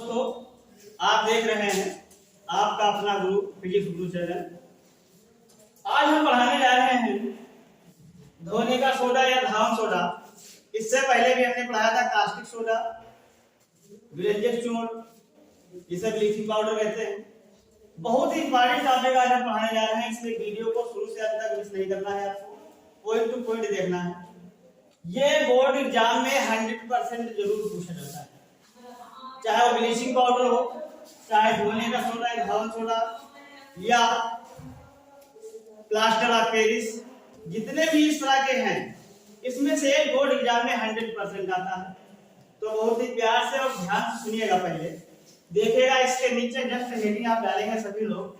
दोस्तों, आप देख रहे हैं आपका अपना गुरु फिजिक्स गुरु चैनल। आज हम पढ़ाने जा रहे हैं धोने का सोडा या धावन सोडा। इससे पहले भी हमने पढ़ाया था कास्टिक सोडा, विरंजक चूर्ण, जिसे ब्लीचिंग पाउडर कहते हैं। बहुत ही इंपॉर्टेंट टॉपिक आज हम पढ़ाने जा रहे हैं, इसलिए वीडियो को शुरू से अंत तक मिस नहीं करना है, आपको पॉइंट टू पॉइंट देखना है। ये बोर्ड एग्जाम में 100% जरूर पूछा जाता है, चाहे वो ब्लीचिंग पाउडर हो, चाहे धोने का सोडा या धावन सोडा या प्लास्टर ऑफ पेरिस, जितने भी इस तरह के हैं, इसमें से एक बोर्ड एग्जाम में 100% आता है। तो बहुत ही प्यार से और ध्यान से सुनिएगा। पहले देखिएगा, इसके नीचे जस्ट हेडिंग आप डालेंगे सभी लोग,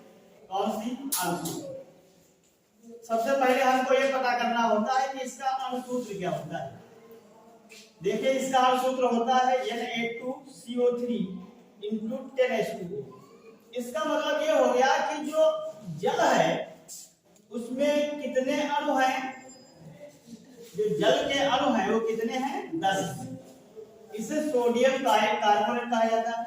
कौन सी अनुसूत्र। सबसे पहले हमको ये पता करना होता है कि इसका अनुसूत्र क्या होता है। देखिए, इसका अनुसूत्र होता है Na2CO3 × 10H2O। इसका मतलब ये हो गया कि जो जल है उसमें कितने अणु हैं, जो जल के अणु हैं वो कितने हैं, 10। इसे सोडियम कार्बोनेट कहा जाता है।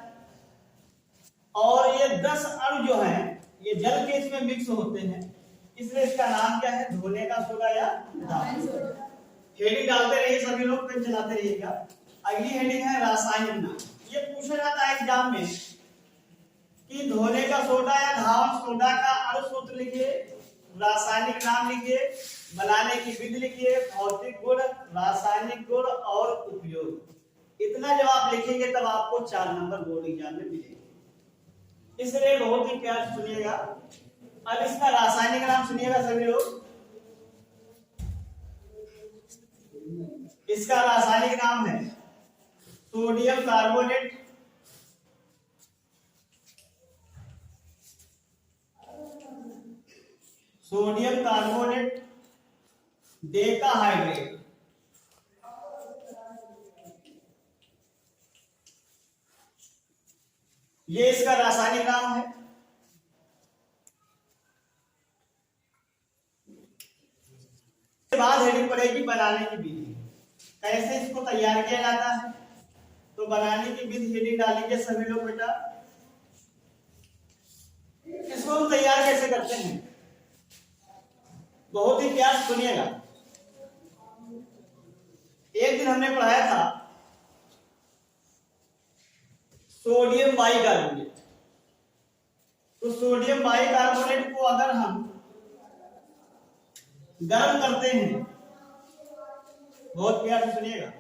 और ये 10 अणु जो हैं ये जल के इसमें मिक्स होते हैं, इसलिए इसका नाम क्या है, धोने का सोडा या धावन सोडा। हेडिंग डालते रहिए सभी लोग, पेन चलाते रहिएगा। अगली हेडिंग है रासायनिक नाम। ये पूछा जाता है एग्जाम में कि धोने का सोडा या धावन सोडा का अनुसूत्र लिखिए, रासायनिक नाम लिखिए, बनाने की विधि लिखिए, भौतिक गुण, रासायनिक गुण और उपयोग। इतना जब आप लिखेंगे तब आपको 4 नंबर बोर्ड एग्जाम में मिलेंगे, इसलिए बहुत ही प्यार से सुनिएगा। अब इसका रासायनिक नाम सुनिएगा सभी लोग। इसका रासायनिक नाम है sodium carbonate, sodium carbonate decahydrate. ये इसका रासायनिक नाम है। इसके बाद हेडिंग पड़ेगी बनाने की विधि, कैसे इसको तैयार किया जाता है। तो बनाने की विधि हेडिंग डालेंगे सभी लोग बेटा। इसको हम तैयार कैसे करते हैं, बहुत ही प्यार से सुनिएगा। एक दिन हमने पढ़ाया था सोडियम बाइकार्बोनेट। तो सोडियम बाइकार्बोनेट को अगर हम गर्म करते हैं, बहुत प्यार से सुनिएगा,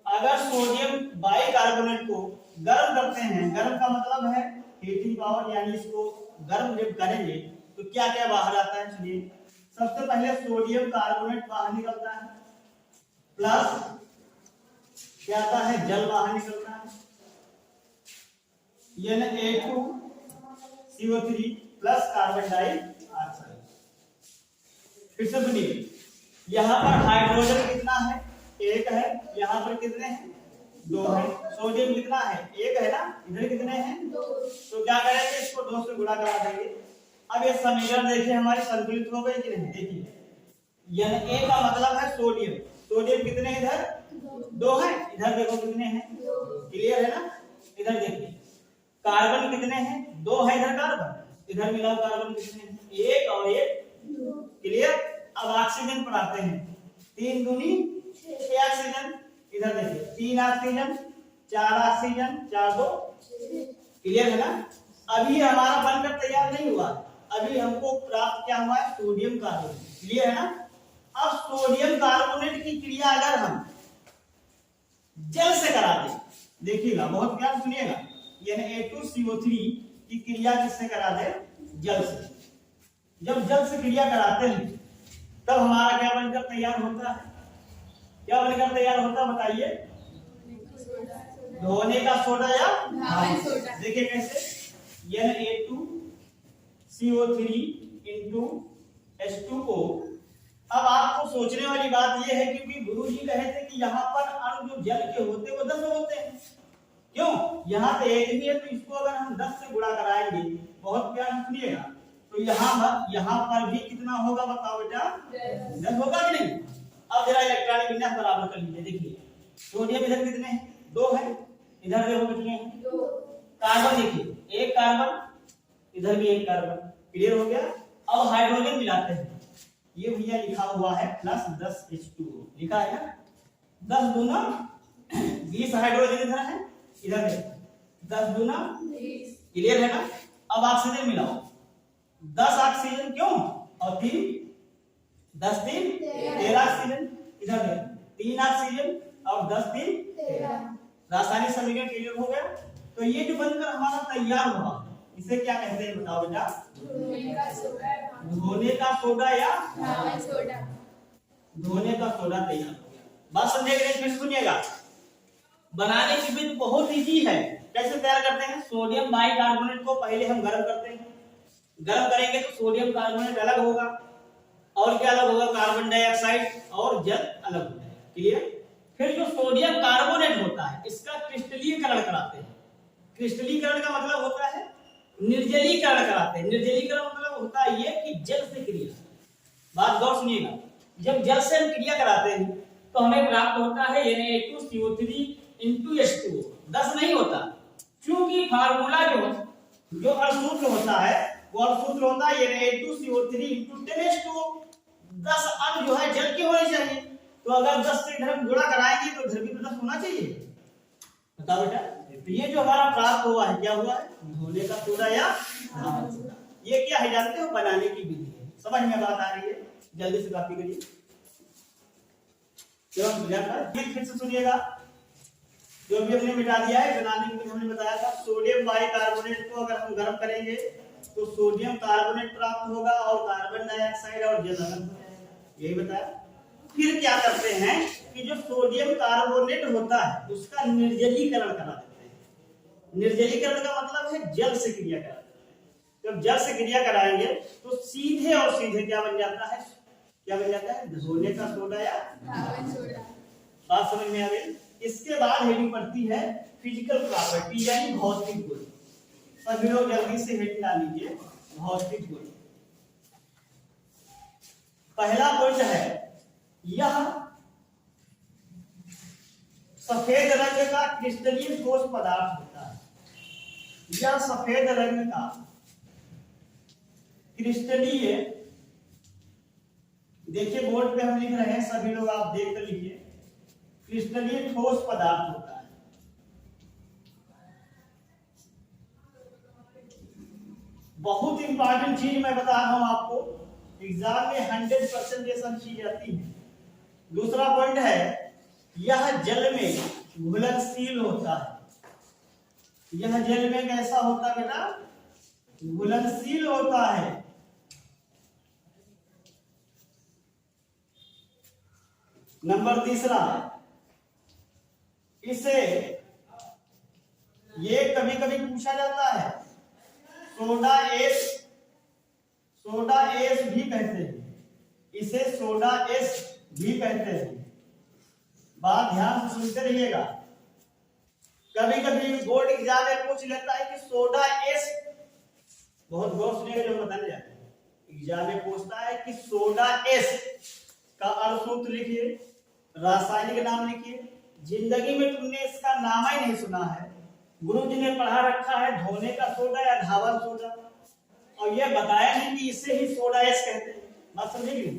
अगर सोडियम बाइकार्बोनेट को गर्म करते हैं, गर्म का मतलब है हीटिंग पावर, यानी इसको गर्म जब करेंगे तो क्या क्या बाहर आता है। सुनिए, सबसे पहले सोडियम कार्बोनेट बाहर निकलता है, प्लस क्या आता है, जल बाहर निकलता है, Na2CO3 प्लस कार्बन डाइऑक्साइड। फिर से सुनिए, यहाँ पर हाइड्रोजन कितना है, 1 है। यहाँ पर कितने हैं, 2 है। सोडियम कितना है, 1 है ना, इधर कितने हैं, 2। तो क्या करेंगे, इसको 2 से गुणा करा देंगे। अब ये समीकरण देखिए हमारी संतुलित हो गई कि नहीं। देखिए, Na का मतलब है सोडियम, सोडियम कितने इधर, 2 है, इधर देखो कितने हैं, क्लियर है ना। इधर देखिए कार्बन कितने हैं, 2 है इधर कार्बन, इधर मिलाओ कार्बन कितने हैं, 1 और 1, क्लियर। अब ऑक्सीजन पर आते हैं, 3 दूनी 6 ऑक्सीजन, इधर देखिए 3 ऑक्सीजन, 4 ऑक्सीजन, 4 2, क्लियर है ना। अभी हमारा बनकर तैयार नहीं हुआ, अभी हमको प्राप्त क्या हुआ है, सोडियम कार्बोनेट, क्लियर है ना। अब सोडियम कार्बोनेट की क्रिया अगर हम जल से करा दें, देखिएगा बहुत प्यार सुनिएगा, Na2CO3 की क्रिया किससे करा दे, जल से। जब जल से क्रिया कराते हैं तब हमारा क्या बनकर तैयार होता है, क्या बनकर तैयार होता है बताइए, धोने का सोडा या धावन सोडा। देखिए कैसे, Na2CO3 × H2O। अब आपको सोचने वाली बात यह है, क्योंकि गुरु जी कहे थे कि यहाँ पर अणु जो जल के होते हैं वो 10 होते हैं, क्यों, यहाँ पे 1 भी है, तो इसको अगर हम 10 से गुणा कराएंगे, बहुत प्यार सुनिएगा, तो यहाँ पर भी कितना होगा बताओ बेटा, 10 होगा कि नहीं। अब जरा इलेक्ट्रॉनिक विन्यास बराबर कर लीजिए। देखिए सोडियम इधर कितने हैं, 2 है, इधर देखो कितने हैं, 2। कार्बन देखिए, एक कार्बन, इधर भी एक कार्बन, क्लियर हो गया। अब हाइड्रोजन मिलाते हैं, ये भैया लिखा हुआ है प्लस 10 H2O लिखा है ना, 10 दूना 20 हाइड्रोजन इधर है, इधर है 10 दूना 20, क्लियर है ना। अब ऑक्सीजन मिलाओ, 10 ऑक्सीजन क्यों, और 3 10 3 13 ऑक्सीजन, इधर है 3 ऑक्सीजन और 10 3 13, रासायनिक समीकरण क्लियर हो गया। तो ये जो बनकर हमारा तैयार हुआ, इसे क्या कहते हैं बताओ बेटा, धोने का सोडा या सोडा, धोने का सोडा तैयार हो गया। बात समझे कि नहीं, फिर सुनिएगा। बनाने की विधि बहुत इजी है। कैसे तैयार करते हैं, सोडियम बाइकार्बोनेट को पहले हम गर्म करते हैं, गर्म करेंगे तो सोडियम कार्बोनेट अलग होगा, और क्या अलग होगा, कार्बन डाइऑक्साइड और जल अलग हो जाएगा, क्लियर। फिर जो सोडियम कार्बोनेट होता है इसका क्रिस्टलीकरण कराते हैं। क्रिस्टलीकरण का मतलब होता है निर्जलीकरण कराते हैं। निर्जलीकरण मतलब होता है ये कि जल से क्रिया, बात गौर सुनिएगा, जब जल से हम क्रिया कराते हैं तो हमें प्राप्त होता है Na2CO3 H2O, 10 नहीं होता, क्योंकि फार्मूला जो अणुसूत्र होता है वो अणुसूत्र होता है Na2CO3 10H2O। 10 अणु जो है जल के होने चाहिए, तो अगर 10 से इधर हम गुणा कराएंगे तो इधर भी तो 10 होना चाहिए, बताओ बेटा। तो ये जो हमारा प्राप्त हुआ है क्या हुआ है, धोने का सोडा या धावन सोडा। ये क्या है जानते हो, बनाने की विधि है। समझ में बात आ रही है, जल्दी से कॉपी करिए, फिर से सुनिएगा। जो भी हमने मिटा दिया है, बनाने की विधि हमने बताया था। सोडियम बाइकार्बोनेट को अगर हम गर्म करेंगे तो सोडियम कार्बोनेट प्राप्त होगा और कार्बन डाइऑक्साइड और जल अलग हो जाएगा, यही बताया। फिर क्या करते हैं कि जो सोडियम कार्बोनेट होता है उसका निर्जलीकरण करा देते हैं। निर्जलीकरण का मतलब है जल से क्रिया कराना। जब जल से क्रिया कराएंगे तो सीधे और सीधे क्या बन जाता है, क्या बन जाता है, धोने का सोडा या धावन सोडा। बात समझ में आ गई। इसके बाद हेडिंग पड़ती है फिजिकल प्रॉपर्टी यानी भौतिक गुण। सभी लोग जल्दी से हेडिंग डाल लीजिए, भौतिक गुण। पहला पॉइंट है, यह सफेद रंग का क्रिस्टलीन ठोस पदार्थ होता है। यह सफेद रंग का क्रिस्टलीन, देखिए बोर्ड पे हम लिख रहे हैं, सभी लोग आप देख कर लिखिए, क्रिस्टलीन ठोस पदार्थ होता है। बहुत इंपॉर्टेंट चीज मैं बता रहा हूं आपको, एग्जाम में 100% ये सब चीज आती है। दूसरा पॉइंट है, यह जल में घुलनशील होता है। यह जल में कैसा होता है बेटा, घुलनशील होता है। नंबर तीसरा, इसे ये कभी कभी पूछा जाता है, सोडा एस भी कहते हैं, इसे सोडा एस भी कहते हैं। बात ध्यान से सुनते रहिएगा। कभी कभी बोर्ड एग्जाम में पूछ लेता है कि सोडा एस, बहुत गौर सुनिएगा जो बताने जाते हैं, एग्जाम में पूछता है कि सोडा एस का अणुसूत्र लिखिए, रासायनिक नाम लिखिए। जिंदगी में तुमने इसका नाम ही नहीं सुना है, गुरुजी ने पढ़ा रखा है धोने का सोडा या धावन सोडा, और यह बताया नहीं कि इसे ही सोडा एस कहते हैं। बात समझे कि?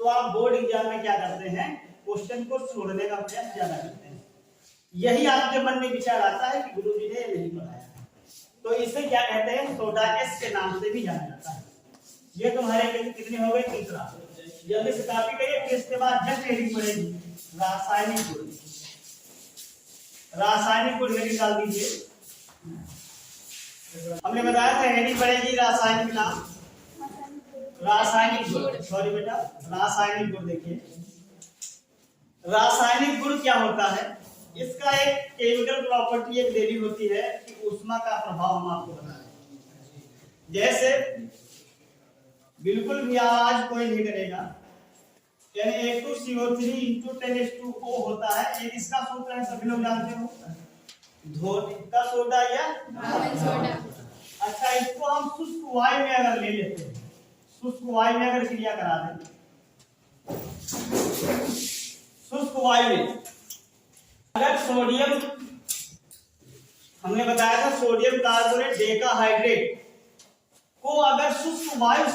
तो आप बोर्ड एग्जाम में क्या करते हैं, क्वेश्चन को छोड़ने का प्रयास ज्यादा करते हैं। यही आपके मन में विचार आता है कि गुरुजी ने नहीं पढ़ाया है, तो इसे क्या कहते हैं, सोडा एस के नाम से भी जाना जाता है। ये तुम्हारे कितने हो गए, तीसरा। जल्दी से कॉपी करिए, फिर इसके बाद जस्ट हेडिंग पड़ेगी रासायनिक गुण। रासायनिक गुण हेडिंग डाल दीजिए। हमने बताया था हेडिंग पड़ेगी रासायनिक नाम, रासायनिक गुण, सॉरी बेटा, रासायनिक गुण। देखिए रासायनिक गुण क्या होता है, इसका एक केमिकल प्रॉपर्टी एक देनी होती है कि ऊष्मा का प्रभाव हम आपको बता रहे। जैसे बिल्कुल भी आवाज कोई नहीं करेगा, Na2CO3 10H2O होता है। एक इसका सूत्र है, सभी लोग जानते हो, धोने का सोडा या धावन सोडा। अच्छा, इसको हम शुष्क वायु में अगर ले लेते हैं, शुष्क वायु में अगर क्रिया करा दें, शुष्क वायु में अगर सोडियम हमने बताया था सोडियम कार्बोनेट डेकाहाइड्रेट को अगर शुष्क वायु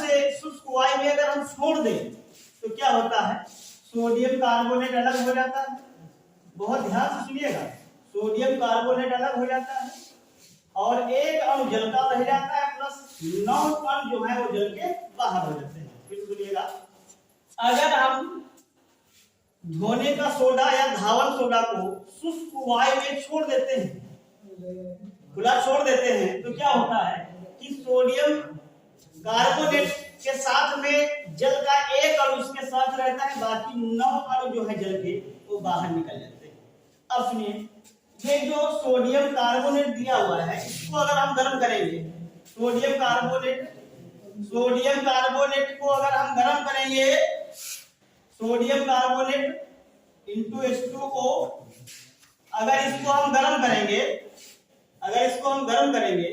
में अगर हम छोड़ दें तो क्या होता है, सोडियम कार्बोनेट अलग हो जाता है। बहुत ध्यान से सुनिएगा, सोडियम कार्बोनेट अलग हो जाता है और एक अणु जल का रह जाता है, प्लस 9 अणु जो है वो जल के बाहर हो जाते हैं। फिर सुनिएगा, अगर हम धोने का सोडा या धावन सोडा को शुष्क वायु में छोड़ देते हैं, खुला छोड़ देते हैं, तो क्या होता है कि सोडियम कार्बोनेट के साथ में जल का एक अणु उसके साथ रहता है, बाकी 9 अणु जो है जल के वो बाहर निकल जाते हैं। अब सुनिए, ये जो सोडियम कार्बोनेट दिया हुआ है इसको अगर हम गर्म करेंगे, सोडियम कार्बोनेट को अगर हम गर्म करेंगे, सोडियम कार्बोनेट इंटू H2O, अगर इसको हम गर्म करेंगे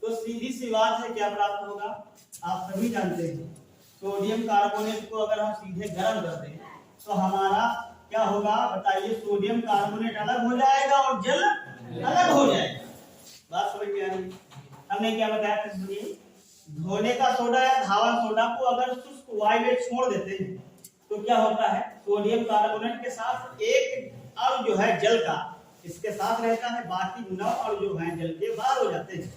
तो सीधी सी बात है क्या प्राप्त होगा, आप सभी जानते हैं। सोडियम कार्बोनेट को अगर हम सीधे गर्म कर दें तो हमारा क्या होगा बताइए, सोडियम कार्बोनेट अलग हो जाएगा और जल अलग हो जाएगा। बात समझ में आ रही है? हमने क्या बताया था, सुनिए, धोने का सोडा या धावन सोडा को अगर शुष्क वायु में छोड़ देते हैं तो क्या होता है, सोडियम कार्बोनेट के साथ एक अणु जो है जल का इसके साथ रहता है, बाकी 9 अणु जो है जल के बाहर हो जाते हैं।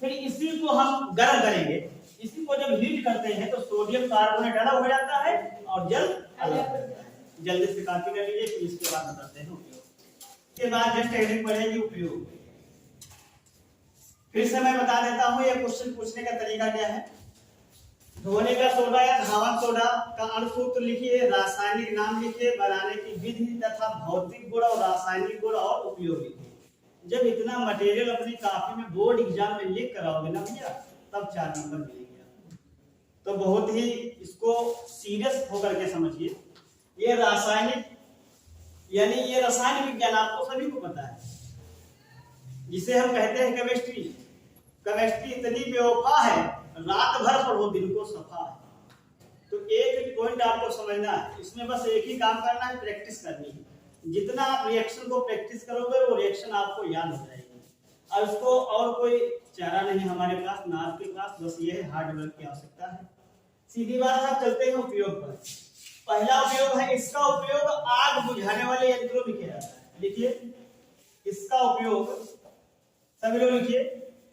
फिर इसी को हम गर्म करेंगे, इसी को जब हीट करते हैं तो सोडियम कार्बोनेट अलग हो जाता है और जल अलग हो जाता है। जल्दी से कॉपी कर लीजिए, फिर इसके बाद बताते हैं उपयोग। के बाद जस्ट हेडिंग पढ़ेगी उपयोग। फिर से मैं बता देता हूं ये क्वेश्चन पूछने का तरीका क्या है। धोने का सोडा या धावन सोडा का अणुसूत्र लिखिए, रासायनिक नाम लिखिए, बनाने की विधि तथा भौतिक गुण और रासायनिक गुण और उपयोग लिखिए। जब इतना मटेरियल अपनी कॉपी में बोर्ड एग्जाम में लिख कर आओगे ना भैया, तब 4 नंबर मिलेंगे। तो बहुत ही इसको सीरियस होकर के समझिए। ये रासायनिक यानी ये रसायन विज्ञान आपको सभी को पता है, जिसे हम कहते हैं केमिस्ट्री। केमिस्ट्री इतनी बेवफा है, रात भर पढ़ो दिन को सफा है। तो एक पॉइंट आपको समझना है, इसमें बस एक ही काम करना है, प्रैक्टिस करनी है। जितना आप रिएक्शन को प्रैक्टिस करोगे वो रिएक्शन आपको याद हो जाएगी। अब इसको और कोई चारा नहीं हमारे पास, ना आपके पास, बस ये है हार्ड वर्क की आवश्यकता है। सीधी बात है, चलते हैं उपयोग पर। पहला उपयोग है, इसका उपयोग आग बुझाने वाले यंत्रों में किया जाता है। लिखिए, इसका उपयोग, सभी लोग लिखिए,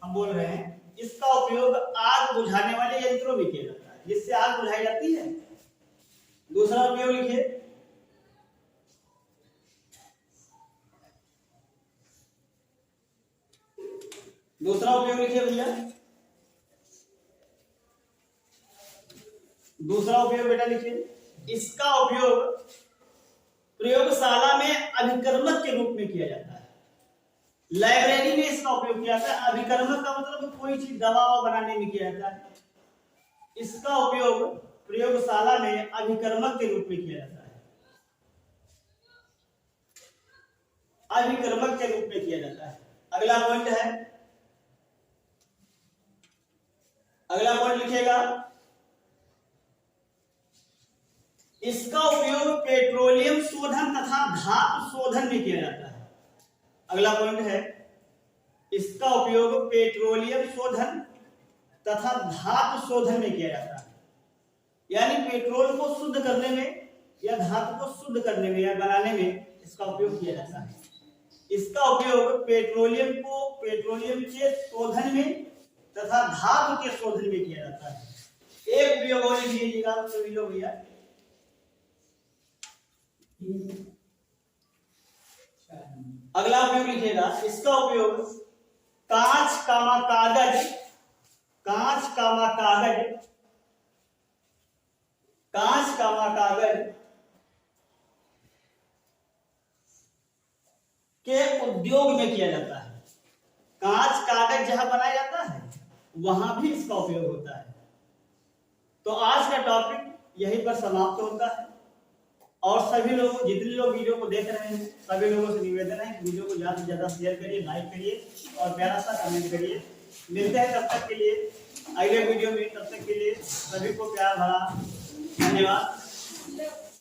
हम बोल रहे हैं, इसका उपयोग आग बुझाने वाले यंत्रों में किया जाता है, जिससे आग बुझाई जाती है। दूसरा उपयोग लिखिए, भैया, दूसरा उपयोग बेटा लिखिए, इसका उपयोग प्रयोगशाला में अभिकर्मक के रूप में किया जाता है। लाइब्रेरी में इसका उपयोग किया जाता है। अभिकर्मक का मतलब कोई चीज दवा बनाने में किया जाता है। इसका उपयोग प्रयोगशाला में अभिकर्मक के रूप में किया जाता है। अभिकर्मक के रूप में किया जाता है। अगला पॉइंट है, अगला पॉइंट लिखिएगा, इसका उपयोग पेट्रोलियम शोधन तथा धातु शोधन में किया जाता है। अगला पॉइंट है, इसका उपयोग पेट्रोलियम शोधन तथा धातु शोधन में किया जाता है। यानी पेट्रोल को शुद्ध करने में या धातु को शुद्ध करने में या बनाने में इसका उपयोग किया जाता है। इसका उपयोग पेट्रोलियम के शोधन में तथा धातु के शोधन में किया जाता है। एक उपयोग और लिख लीजिएगा सभी लोग भैया। अगला उपयोग लिखिएगा, इसका उपयोग कांच कामा कागज के उद्योग में किया जाता है। कांच कागज जहां बनाया जाता है वहां भी इसका उपयोग होता है। तो आज का टॉपिक यहीं पर समाप्त होता है। और सभी लोग, जितने लोग वीडियो को देख रहे हैं, सभी लोगों से निवेदन है वीडियो को ज्यादा से ज्यादा शेयर करिए, लाइक करिए और प्यारा सा कमेंट करिए। मिलते हैं तब तक के लिए अगले वीडियो में। तब तक के लिए सभी को प्यार भरा धन्यवाद।